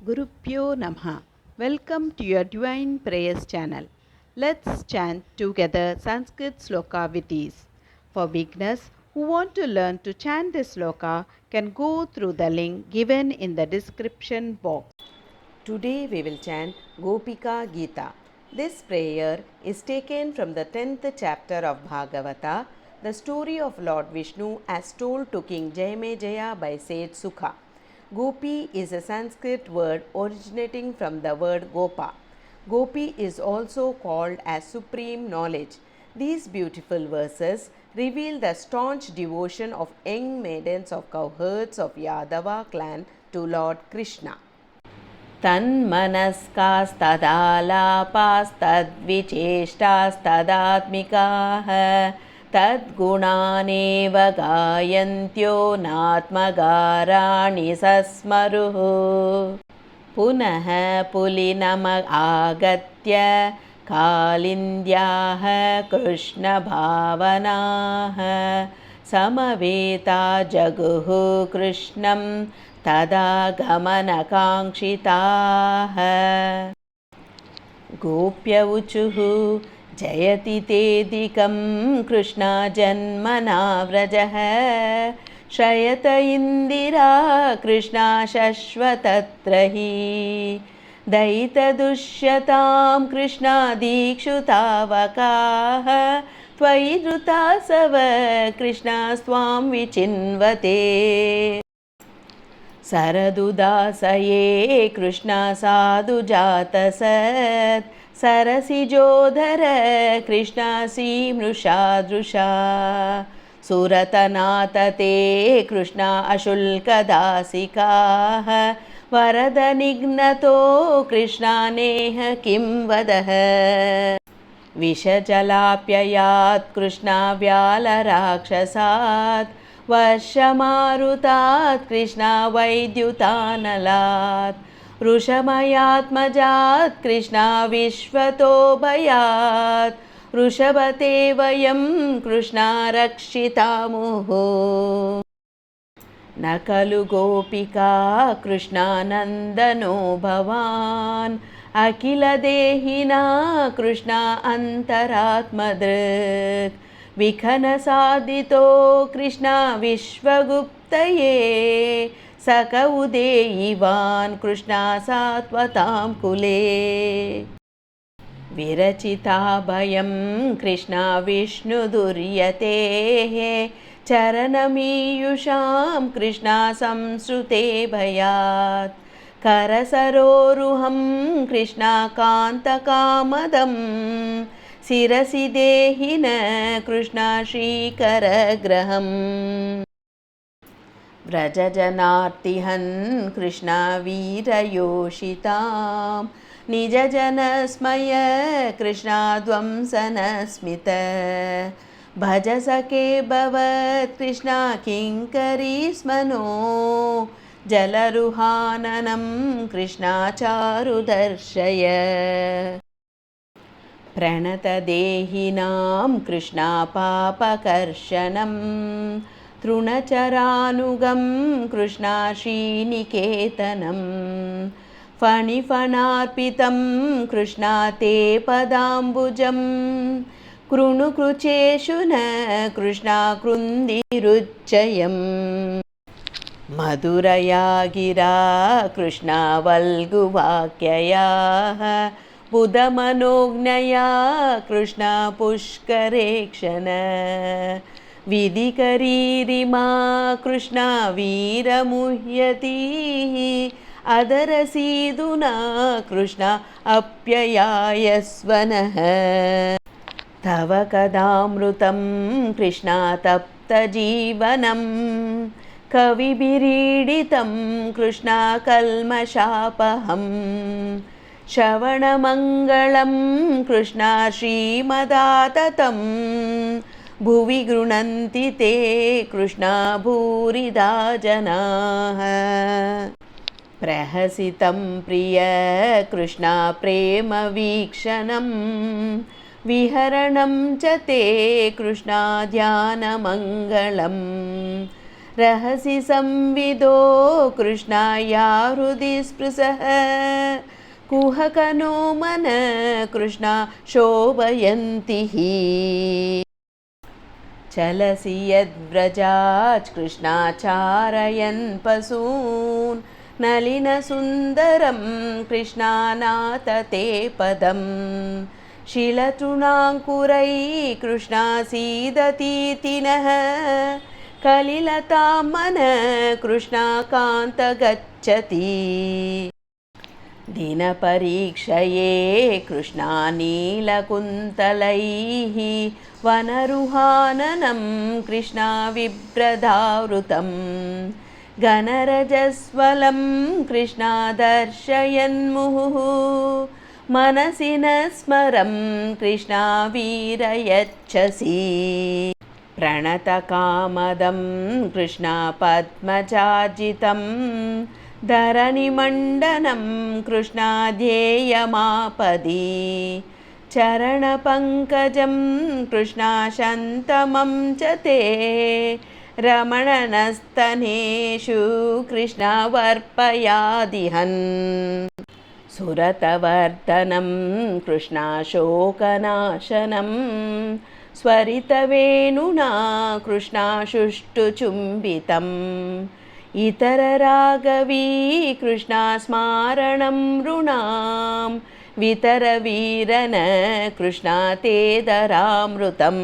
Gurupyo Namaha. Welcome to your Divine Prayers channel. Let's chant together Sanskrit sloka with ease. For beginners who want to learn to chant this sloka can go through the link given in the description box. Today we will chant Gopika Gita. This prayer is taken from the 10th chapter of Bhagavata, the story of Lord Vishnu as told to King Jayamejaya by Sage Sukha. Gopi is a Sanskrit word originating from the word Gopa. Gopi is also called as supreme knowledge. These beautiful verses reveal the staunch devotion of young maidens of cowherds of Yadava clan to Lord Krishna. तन्मनस्कास्तदालापास्तद्विचेष्टास्तदात्मिकाः तद्गुणानेव गायन्त्यो नात्मगाराणि सस्मरुः पुनः पुलिनमागत्य कालिन्द्याः कृष्णभावनाः समवेता जगुः कृष्णं तदा गमनकाङ्क्षिताः गोप्यौचुः जयति तेऽधिकं कृष्णा जन्मना व्रजः श्रयत इन्दिरा कृष्णा शश्वतत्र हि दयितदुष्यतां कृष्णा दीक्षुतावकाः त्वयि धृतासव कृष्णा स्वां विचिन्वते सरदुदासये कृष्णा साधुजातसत् सरसिजोधर कृष्णा सीमृषादृशा सुरतनाथ ते कृष्णा अशुल्कदासिकाः वरदनिघ्नतो कृष्णा नेह किं वदः विषजलाप्ययात् कृष्णा व्यालराक्षसात् वर्षमारुतात् कृष्णा वैद्युतानलात् वृषमयात्मजात् कृष्णा विश्वतो भयात् वृषभते वयं कृष्णा रक्षितामुः न खलु गोपिका कृष्णानन्दनो भवान् अखिलदेहिना कृष्णा अन्तरात्मदृक् विखनसादितो कृष्णा विश्वगुप्तये सक उदेयिवान् कृष्णा सात्वतां कुले विरचिता भयं कृष्णा विष्णुदुर्यतेः चरणमीयुषां कृष्णा संसृते भयात् करसरोरुहं कृष्णा कान्तकामदम् शिरसि देहि न कृष्णा श्रीकरग्रहम् व्रजजनार्तिहन् कृष्णा वीरयोषितां निजजनस्मय कृष्णा ध्वंसनस्मित भज सखे भवत् कृष्णा किङ्करी स्मनो जलरुहाननं कृष्णा चारुदर्शय प्रणतदेहिनां कृष्णा पापकर्षणं तृणचरानुगं कृष्णा श्रीनिकेतनं फणिफणार्पितं कृष्णा ते पदाम्बुजं कृणुकृचेषु न कृष्णा कृन्दिरुच्चयम् मधुरया गिरा कृष्णा वल्गुवाक्ययाः बुधमनोज्ञया कृष्णा पुष्करेक्षण विधिकरीरिमा कृष्णा वीरमुह्यतीः अदरसीदुना कृष्णा अप्ययायस्वनः तव कदामृतं कृष्णा तप्तजीवनम् कविभिरीडितं कृष्णा कल्मषापहम् श्रवणमङ्गलं कृष्णा श्रीमदाततं भुवि गृह्णन्ति ते कृष्णा भूरिदा जनाः प्रहसितं प्रिय कृष्णा प्रेमवीक्षणं विहरणं च ते कृष्णा ध्यानमङ्गलम् रहसि संविदो कृष्णाया हृदि स्पृशः कुहकनो मन कृष्णा शोभयन्ति हि चलसि यद्व्रजात् कृष्णाचारयन् पशून् नलिनसुन्दरं कृष्णानाथ ते पदं शिलतृणाङ्कुरैः कृष्णासीदतीति नः कलिलतां मन कृष्णाकान्त गच्छति दिनपरीक्षये कृष्णानीलकुन्तलैः वनरुहाननं कृष्णाविभ्रदावृतं घनरजस्वलं कृष्णा दर्शयन्मुहुः मनसि न स्मरं कृष्णा वीरयच्छसि प्रणतकामदं कृष्णा पद्मचार्जितं धरणिमण्डनं कृष्णा ध्येयमापदि चरणपङ्कजं कृष्णा शन्तमं च ते रमणनस्तनेषु कृष्णा वर्पयादिहन् सुरतवर्धनं कृष्णा शोकनाशनं स्वरितवेणुना कृष्णा शुष्टुचुम्बितम् इतरराघवी कृष्णा स्मारणं नृणां वितरवीरन कृष्णा तेदरामृतम्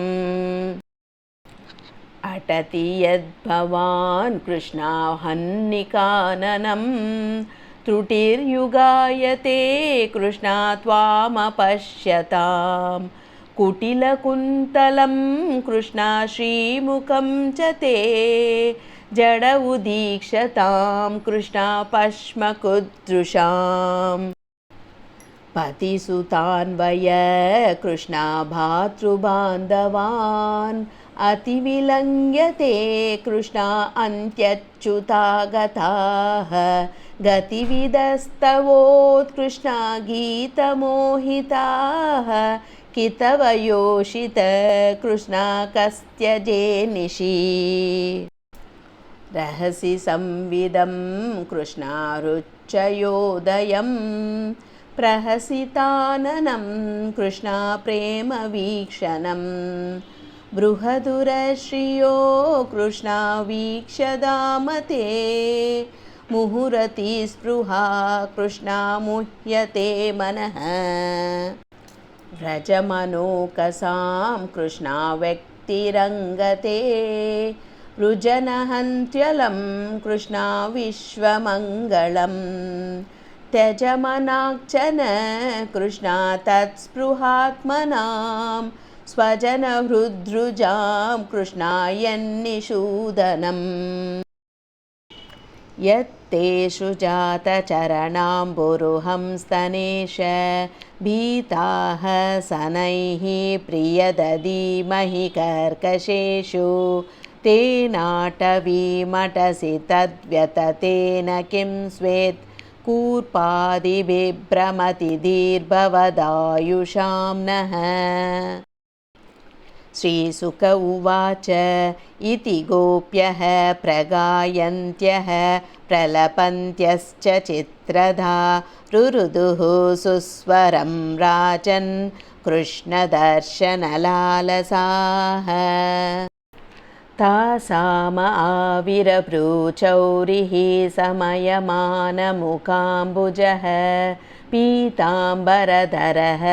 अटति यद्भवान् कृष्णा हन्निकाननं त्रुटिर्युगायते कृष्णा त्वामपश्यताम् कुटिलकुन्तलं कृष्णा श्रीमुखं च ते जड उदीक्षतां कृष्णा पश्मकुदृशाम् पतिसुतान्वय कृष्णा भातृबान्धवान् अतिविलङ्घ्यते कृष्णा अन्त्यच्युता गताः गतिविदस्तवोत्कृष्णा गीतमोहिताः कितवयोषित कृष्णा कस्त्यजे निशि रहसि संविदं कृष्णा रुच्चयोदयं प्रहसिताननं कृष्णा प्रेमवीक्षणं बृहदुरश्रियो कृष्णा वीक्षदामते मुहुरति स्पृहा कृष्णा मुह्यते मनः व्रजमनोकसां कृष्णा व्यक्तिरङ्गते रुजनहन्त्यलं कृष्णा विश्वमङ्गलं त्यजमनाक्षन कृष्णा तत्स्पृहात्मनां स्वजनहृद्रुजां कृष्णा यन्निषूदनम् यत्तेषु जातचरणाम्बुरुहं स्तनेश भीताः सनैः प्रियदधीमहि कर्कशेषु तेनाटवीमटसि तद्व्यततेन किं स्वेत् कूर्पादिभिभ्रमति दीर्भवदायुषां नः श्रीसुक उवाच इति गोप्यः प्रगायन्त्यः प्रलपन्त्यश्च चित्रधा रुरुदुः सुस्वरं राजन् कृष्णदर्शनलालसाः तासाम आविरभ्रूचौरिः समयमानमुकाम्बुजः पीताम्बरधरः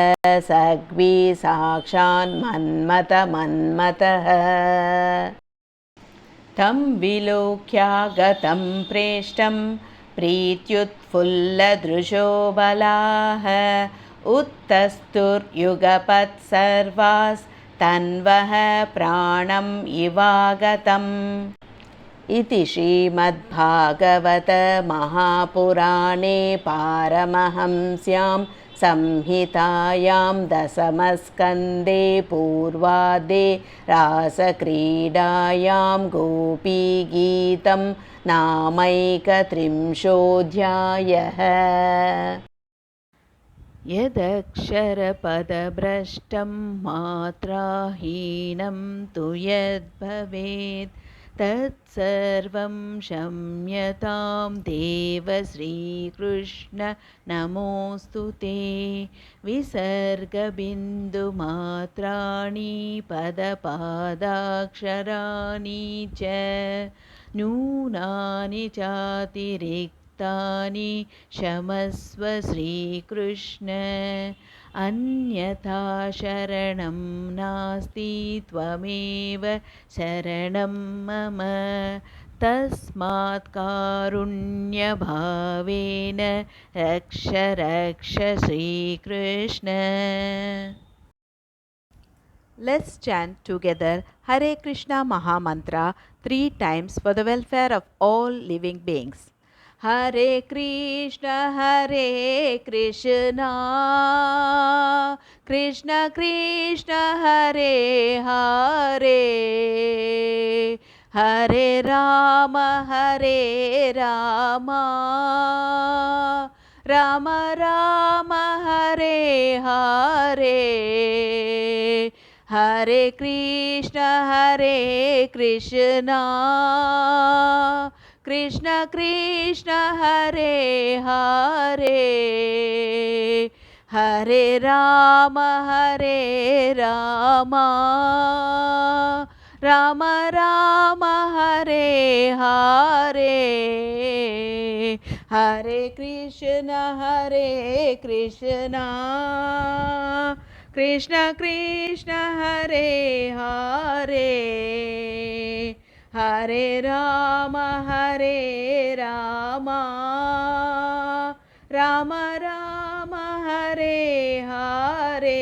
सग्वी साक्षान्मन्मथः तं विलोक्यागतं प्रेष्टं प्रीत्युत्फुल्लदृशो बलाः उत्तस्तुर्युगपत् सर्वास्तन्वः प्राणम् इवागतम् इति श्रीमद्भागवत महापुराणे पारमहंस्यां संहितायां दशमस्कन्धे पूर्वार्धे रासक्रीडायां गोपीगीतं नामैकत्रिंशोऽध्यायः। यदक्षरपदभ्रष्टं मात्राहीनं तु यद्भवेत् तत्सर्वं क्षम्यतां देव श्रीकृष्ण नमोऽस्तु ते विसर्गबिन्दुमात्राणि पदपादाक्षराणि च न्यूनानि चातिरिक्तानि क्षमस्व श्रीकृष्ण अन्यथा शरणं नास्ति त्वमेव शरणं मम तस्मात् कारुण्यभावेन रक्ष रक्ष Shri Krishna. Let's chant together Hare Krishna Mahamantra 3 times for the welfare of all living beings. Hare Krishna Krishna Krishna Hare Hare Hare Rama Rama Rama Hare Hare Hare Krishna Krishna Krishna Hare Hare Hare Rama Rama Rama Hare Hare Hare Krishna Krishna Krishna Hare Hare Hare Rama Rama Rama Hare Hare.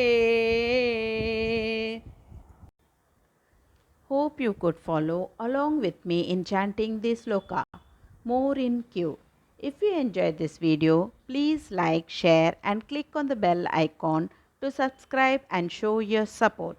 Hope you could follow along with me in chanting this sloka. More in queue. If you enjoyed this video, please like, share and click on the bell icon to subscribe and show your support.